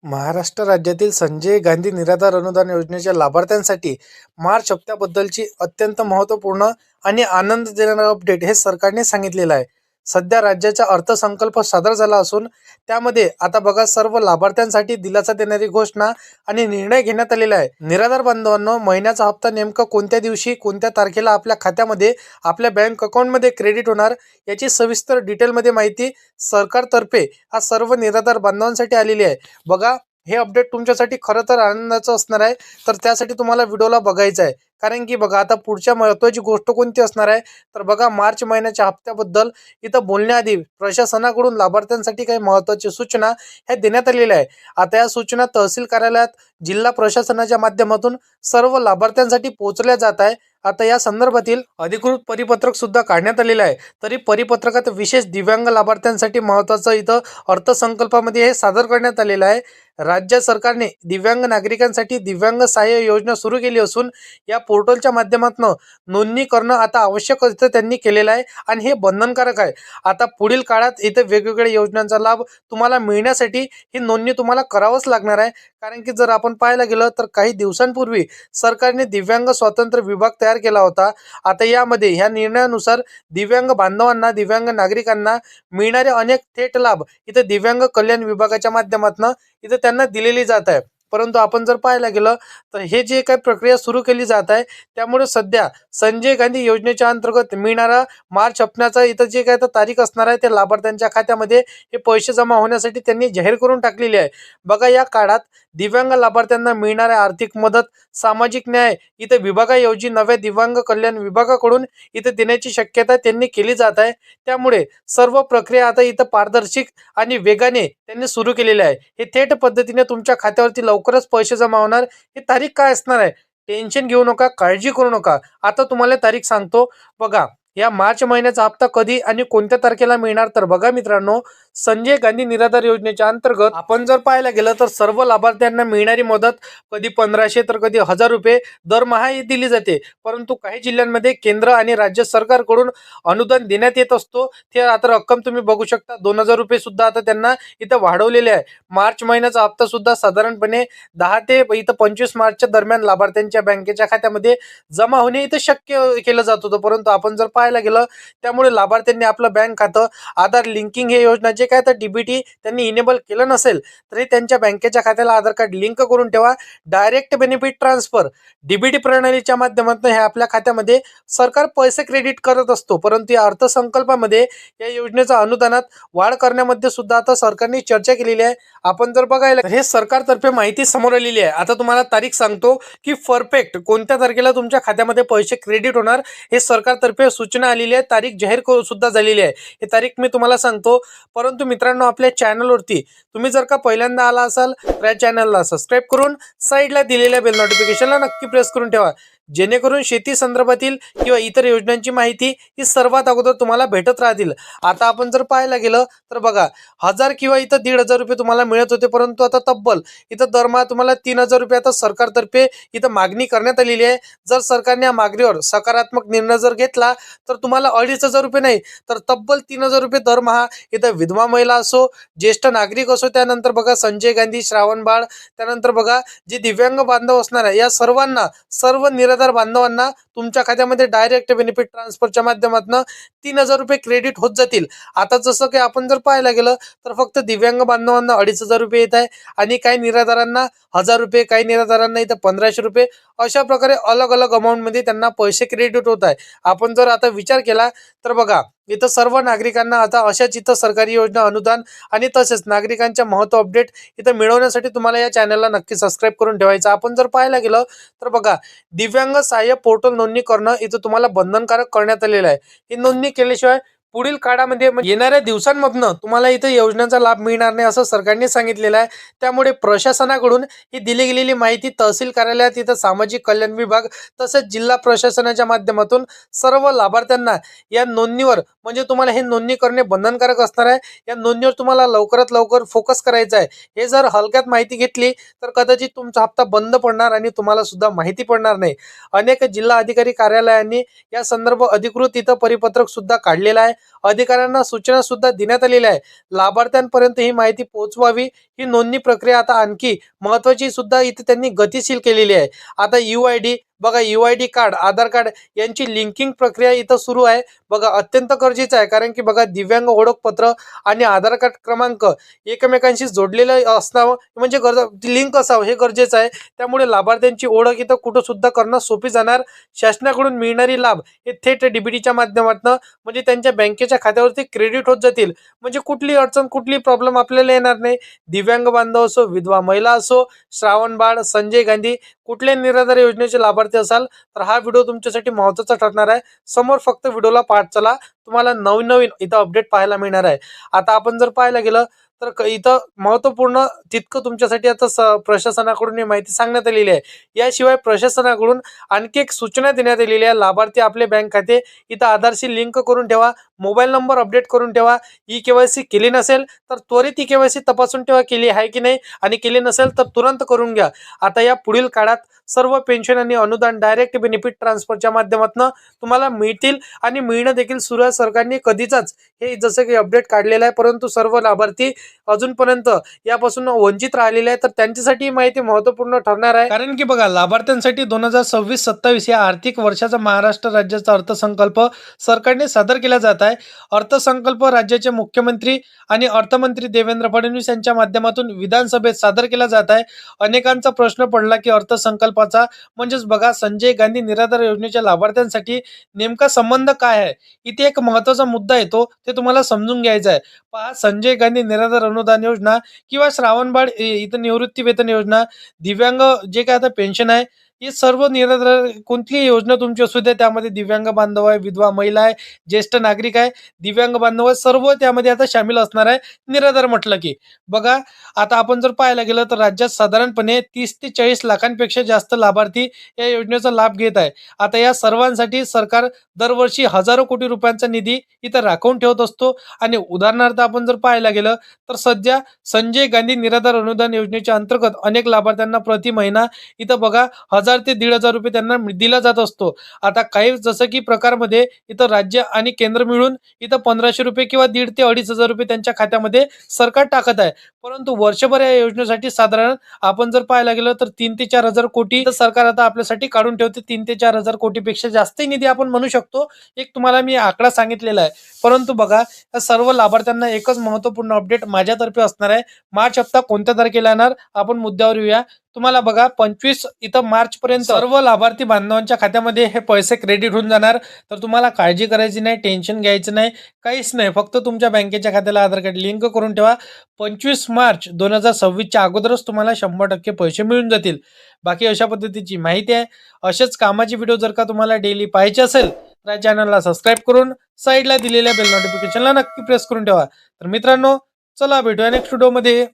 महाराष्ट्र राज्यातील संजय गांधी निराधार अनुदान योजनेच्या लाभार्थ्यांसाठी मार्च हप्त्याबद्दलची अत्यंत महत्त्वपूर्ण आणि आनंद देणारा अपडेट हे सरकारने सांगितलेलं आहे. सध्या राज्याचा अर्थसंकल्प सादर झाला असून त्यामध्ये आता बघा सर्व लाभार्थ्यांसाठी दिलासा देणारी घोषणा आणि निर्णय घेण्यात आलेला आहे. निराधार बांधवांनो, महिन्याचा हप्ता नेमका कोणत्या दिवशी कोणत्या तारखेला आपल्या खात्यामध्ये आपल्या बँक अकाउंटमध्ये क्रेडिट होणार याची सविस्तर डिटेलमध्ये माहिती सरकारतर्फे हा सर्व निराधार बांधवांसाठी आलेली आहे. बघा, हे अपडेट तुमच्यासाठी खरं तर आनंदाचं असणार आहे. तर त्यासाठी तुम्हाला व्हिडिओला बघायचं आहे. कारण की बघा, आता पुढच्या महत्त्वाची गोष्ट कोणती असणार आहे तर बघा, मार्च महिन्याच्या हप्त्याबद्दल इथं बोलण्याआधी प्रशासनाकडून लाभार्थ्यांसाठी काही महत्त्वाच्या सूचना ह्या देण्यात आलेल्या आहे. आता या सूचना तहसील कार्यालयात जिल्हा प्रशासनाच्या माध्यमातून सर्व लाभार्थ्यांसाठी पोहोचल्या जात आहे. आता या संदर्भातील अधिकृत परिपत्रक सुद्धा काढण्यात आलेलं आहे. तरी परिपत्रकात विशेष दिव्यांग लाभार्थ्यांसाठी महत्त्वाचं इथं अर्थसंकल्पामध्ये हे सादर करण्यात आलेलं आहे. राज्य सरकारने दिव्यांग नागरिकांसाठी दिव्यांग सहाय्य योजना सुरू केली असून या पोर्टलच्या माध्यमातून नोंदणी करणं आता आवश्यक असतं त्यांनी केलेलं आहे आणि हे बंधनकारक आहे. आता पुढील काळात इथे वेगवेगळ्या योजनांचा लाभ तुम्हाला मिळण्यासाठी ही नोंदणी तुम्हाला करावंच लागणार आहे. कारण की जर आपण पाहायला गेलं तर काही दिवसांपूर्वी सरकारने दिव्यांग स्वातंत्र्य विभाग तयार केला होता. आता यामध्ये ह्या निर्णयानुसार दिव्यांग बांधवांना, दिव्यांग नागरिकांना मिळणारे अनेक थेट लाभ इथे दिव्यांग कल्याण विभागाच्या माध्यमातून इथे त्यांना दिलेली जात आहे. परंतु आपण जर पाहायला गेलं तर हे जे काही प्रक्रिया सुरू केली जात आहे त्यामुळे सध्या संजय गांधी योजनेच्या अंतर्गत मिळणारा मार्च हप्त्याचा इथं जे काय तारीख असणार आहे ते लाभार्थ्यांच्या खात्यामध्ये हे पैसे जमा होण्यासाठी त्यांनी जाहीर करून टाकलेली आहे. बघा, या काळात दिव्यांग लाभार्थ्यांना मिळणाऱ्या आर्थिक मदत, सामाजिक न्याय इथे विभागाऐवजी नव्या दिव्यांग कल्याण विभागाकडून इथे देण्याची शक्यता त्यांनी केली जात आहे. त्यामुळे सर्व प्रक्रिया आता इथं पारदर्शक आणि वेगाने त्यांनी सुरू केलेले आहे. हे थेट पद्धतीने तुमच्या खात्यावरती लवकरच पैसे जमा होणार. ही तारीख काय असणार आहे, टेन्शन घेऊ नका, काळजी करू नका. आता तुम्हाला तारीख सांगतो. बघा, या मार्च महिन्याचा हप्ता कधी आणि कोणत्या तारखेला मिळणार तर बघा मित्रांनो, संजय गांधी निराधार योजनेच्या अंतर्गत आपण जर पाहायला गेलं तर सर्व लाभार्थ्यांना मिळणारी मदत कधी 1500 तर कधी 1000 रुपये दरमहा दिली जाते. परंतु काही जिल्ह्यांमध्ये केंद्र आणि राज्य सरकारकडून अनुदान देण्यात येत असतो. ते आता रक्कम तुम्ही बघू शकता, 2000 रुपये सुद्धा आता त्यांना इथं वाढवलेले आहे. मार्च महिन्याचा हप्ता सुद्धा साधारणपणे 10 ते इथं 25 मार्चच्या दरम्यान लाभार्थ्यांच्या बँकेच्या खात्यामध्ये जमा होणे इथं शक्य केलं जात होतं. परंतु आपण जर पाहायला गेलं त्यामुळे लाभार्थ्यांनी आपलं बँक खातं आधार लिंकिंग हे योजना जे काय तर डीबीटी त्यांनी इनेबल केलं नसेल तरी त्यांच्या बँकेच्या खात्याला आधार कार्ड लिंक करून ठेवा. डायरेक्ट बेनिफिट ट्रान्सफर डीबीटी प्रणालीच्या माध्यमातून हे आपल्या खात्यामध्ये सरकार पैसे क्रेडिट करत असतो. परंतु या अर्थसंकल्पामध्ये या योजनेचा अनुदानात वाढ करण्यामध्ये सुद्धा आता सरकारने चर्चा केलेली आहे. आपण जर बघायला हे सरकारतर्फे माहिती समोर आलेली आहे. आता तुम्हाला तारीख सांगतो की परफेक्ट कोणत्या तारखेला तुमच्या खात्यामध्ये पैसे क्रेडिट होणार हे सरकारतर्फे सूचना आलेली आहे. तारीख जाहीर सुद्धा झालेली आहे. ही तारीख मी तुम्हाला सांगतो. परंतु मित्रांनो, आपल्या चॅनलवरती तुम्ही जर का पहिल्यांदा आला असाल तर या चॅनलला सबस्क्राईब करून साईडला दिलेल्या बेल नोटिफिकेशनला नक्की प्रेस करून ठेवा, जेणेकरून शेती संदर्भातील किंवा इतर योजनांची माहिती ही सर्वात अगोदर तुम्हाला भेटत राहतील. आता आपण जर पाहायला गेलं तर बघा, 1000 किंवा इथं 1500 रुपये तुम्हाला मिळत होते. परंतु आता तब्बल इथं दरमहा तुम्हाला 3000 रुपये आता सरकारतर्फे इथं मागणी करण्यात आलेली आहे. जर सरकारने या मागणीवर सकारात्मक निर्णय जर घेतला तर तुम्हाला 2500 रुपये नाही तर तब्बल 3000 रुपये दरमहा इथं विधवा महिला असो, ज्येष्ठ नागरिक असो, त्यानंतर बघा संजय गांधी, श्रावण बाळ, त्यानंतर बघा जे दिव्यांग बांधव असणार आहे या सर्वांना, सर्व निराधार बांधवांना तुमच्या खात्यामध्ये डायरेक्ट बेनिफिट ट्रान्सफरच्या माध्यमातून 3000 रुपये क्रेडिट होत जातील. आता जसं की आपण जर पाहायला गेलं तर फक्त दिव्यांग बांधवांना 2500 रुपये येत आहे आणि काही निराधारांना 1000 रुपये, काही निराधारांना इथं 1500 रुपये, अशा प्रकारे अलग अलग अमाऊंटमध्ये त्यांना पैसे क्रेडिट होत आहे. आपण जर आता विचार केला तर बघा, इथं सर्व नागरिकांना आता अशाच इथं सरकारी योजना, अनुदान आणि तसेच नागरिकांच्या महत्त्व अपडेट इथं मिळवण्यासाठी तुम्हाला या चॅनलला नक्की सबस्क्राईब करून ठेवायचं. आपण जर पाहायला गेलं तर बघा, दिव्यांग सहाय्य पोर्टल नोंदणी करणं इथं तुम्हाला बंधनकारक करण्यात आलेलं आहे. ही नोंदणी केल्याशिवाय पुढील काळामध्ये येणाऱ्या दिवसांमधनं तुम्हाला इथं योजनेचा लाभ मिळणार नाही असं सरकारने सांगितलेलं आहे. त्यामुळे प्रशासनाकडून ही दिली गेलेली माहिती तहसील कार्यालयात इथं सामाजिक कल्याण विभाग तसेच जिल्हा प्रशासनाच्या माध्यमातून सर्व लाभार्थ्यांना या नोंदणीवर, म्हणजे तुम्हाला हे नोंदणी करणे बंधनकारक असणार आहे. या नोंदणीवर तुम्हाला लवकरात लवकर फोकस करायचा आहे. हे जर हलक्यात माहिती घेतली तर कदाचित तुमचा हप्ता बंद पडणार आणि तुम्हाला सुद्धा माहिती पडणार नाही. अनेक जिल्हा अधिकारी कार्यालयांनी या संदर्भ अधिकृत इथं परिपत्रक सुद्धा काढलेलं आहे. अधिकाऱ्यांना सूचना सुद्धा देण्यात आलेल्या आहे. लाभार्थ्यांपर्यंत ही माहिती पोहोचवावी. ही नोंदणी प्रक्रिया आता आणखी महत्त्वाची सुद्धा इथे त्यांनी गतिशील केलेली आहे. आता UID बघा, UID कार्ड, आधार कार्ड यांची लिंकिंग प्रक्रिया इथं सुरू आहे. बघा, अत्यंत गरजेचं आहे, कारण की बघा दिव्यांग ओळखपत्र आणि आधार कार्ड क्रमांक एकमेकांशी जोडलेलं असणं म्हणजे लिंक असावं हे गरजेचं आहे. त्यामुळे लाभार्थ्यांची ओळख इथं कुठं सुद्धा करणं सोपी जाणार. शासनाकडून मिळणारी लाभ हे थेट DBTच्या माध्यमातून म्हणजे त्यांच्या बँकेच्या खात्यावरती क्रेडिट होत जातील. म्हणजे कुठली अडचण, कुठली प्रॉब्लेम आपल्याला येणार नाही. दिव्यांग बांधव असो, विधवा महिला असो, श्रावणबाळ, संजय गांधी कुठल्या निराधार योजनेचे लाभार्थी असाल तर हा व्हिडिओ तुमच्यासाठी महत्त्वाचा ठरणार आहे. समोर फक्त व्हिडिओला पाहत चला, तुम्हाला नवीन नवीन इथं अपडेट पाहायला मिळणार आहे. आता आपण जर पाहायला गेलं तर इथं महत्त्वपूर्ण तितकं तुमच्यासाठी आता प्रशासनाकडून ही माहिती सांगण्यात आलेली आहे. याशिवाय प्रशासनाकडून आणखी एक सूचना देण्यात आलेली आहे. लाभार्थी आपले बँक खाते इथं आधारशी लिंक करून ठेवा, मोबाईल नंबर अपडेट करून ठेवा. KYC केली नसेल तर त्वरित KYC तपासून ठेवा, केली आहे की नाही, आणि केली नसेल तर तुरंत करून घ्या. आता या पुढील काळात सर्व पेन्शन आणि अनुदान डायरेक्ट बेनिफिट ट्रान्सफरच्या माध्यमातून तुम्हाला मिळतील आणि मिळणं देखील सुरू आहे. सरकारने कधीचाच हे जसं की अपडेट काढलेलं आहे, परंतु सर्व लाभार्थी अजूनपर्यंत यापासून वंचित राहिलेले आहे. तर त्यांच्यासाठी ही माहिती महत्त्वपूर्ण ठरणार आहे, कारण की बघा लाभार्थ्यांसाठी 2026-27 या आर्थिक वर्षाचा महाराष्ट्र राज्याचा अर्थसंकल्प सरकारने सादर केला जात आहे. अर्थसंकल्प राज्याचे मुख्यमंत्री आणि अर्थमंत्री देवेंद्र फडणवीस यांच्या माध्यमातून विधानसभेत सादर केला जात आहे. अनेकांचा प्रश्न पडला की अर्थसंकल्पाचा म्हणजेच बघा संजय गांधी निराधार योजनेच्या लाभार्थ्यांसाठी नेमका संबंध काय आहे. इथे एक महत्त्वाचा मुद्दा येतो, ते तुम्हाला समजून घ्यायचा आहे. पहा, संजय गांधी निराधार अनुदान योजना किंवा श्रावणबाळ इथं निवृत्ती वेतन योजना, दिव्यांग जे काय आता पेन्शन आहे, हे सर्व निराधार कोणतीही योजना तुमची असू द्या, त्यामध्ये दिव्यांग बांधव आहे, विधवा महिला आहे, ज्येष्ठ नागरिक आहे, दिव्यांग बांधव आहे, सर्व त्यामध्ये आता सामील असणार आहे. निराधार म्हटलं की बघा, आता आपण जर पाहायला गेलं तर राज्यात साधारणपणे 30 ते 40 लाखांपेक्षा जास्त लाभार्थी या योजनेचा लाभ घेत आहे. आता या सर्वांसाठी सरकार दरवर्षी हजारो कोटी रुपयांचा निधी इथं राखून ठेवत असतो. आणि उदाहरणार्थ आपण जर पाहायला गेलं तर सध्या संजय गांधी निराधार अनुदान योजनेच्या अंतर्गत अनेक लाभार्थ्यांना प्रति महिना इथं बघा 1000 ते 1500 रुपये त्यांना दिला जात असतो. आता काही जसं की प्रकारमध्ये इथं राज्य आणि केंद्र मिळून इथं 1500 रुपये किंवा 1,500 ते 2,500 रुपये त्यांच्या खात्यामध्ये सरकार टाकत आहे. परंतु वर्षभर या योजनेसाठी साधारण आपण जर पाहायला गेलं तर 3 ते 4,000 कोटी सरकार आता आपल्यासाठी काढून ठेवते. 3 ते 4,000 कोटीपेक्षा जास्तही निधी आपण म्हणू शकतो. एक तुम्हाला मी आकडा सांगितलेला आहे. परंतु बघा, या सर्व लाभार्थ्यांना एकच महत्त्वपूर्ण अपडेट माझ्यातर्फे असणार आहे. मार्च हप्ता कोणत्या तारखेला येणार आपण मुद्द्यावर येऊया. तुम्हाला बघा 25 इथं मार्च पर्यंत सर्व लाभार्थी बांधवांच्या खात्यामध्ये हे पैसे क्रेडिट होऊन जाणार. तर तुम्हाला काळजी करायची नाही, टेन्शन घ्यायचं नाही, काहीच नाही. फक्त तुमच्या बँकेच्या खात्याला आधार कार्ड लिंक करून ठेवा. 25 मार्च 2026च्या अगोदरच तुम्हाला 100% पैसे मिळून जातील. बाकी अशा पद्धतीची माहिती आहे. अशाच कामाची व्हिडिओ जर का तुम्हाला डेली पाहिजे असेल तर या चॅनलला सबस्क्राईब करून साईडला दिलेल्या बेल नोटिफिकेशनला नक्की प्रेस करून ठेवा. तर मित्रांनो, चला भेटूया नेक्स्ट व्हिडिओमध्ये.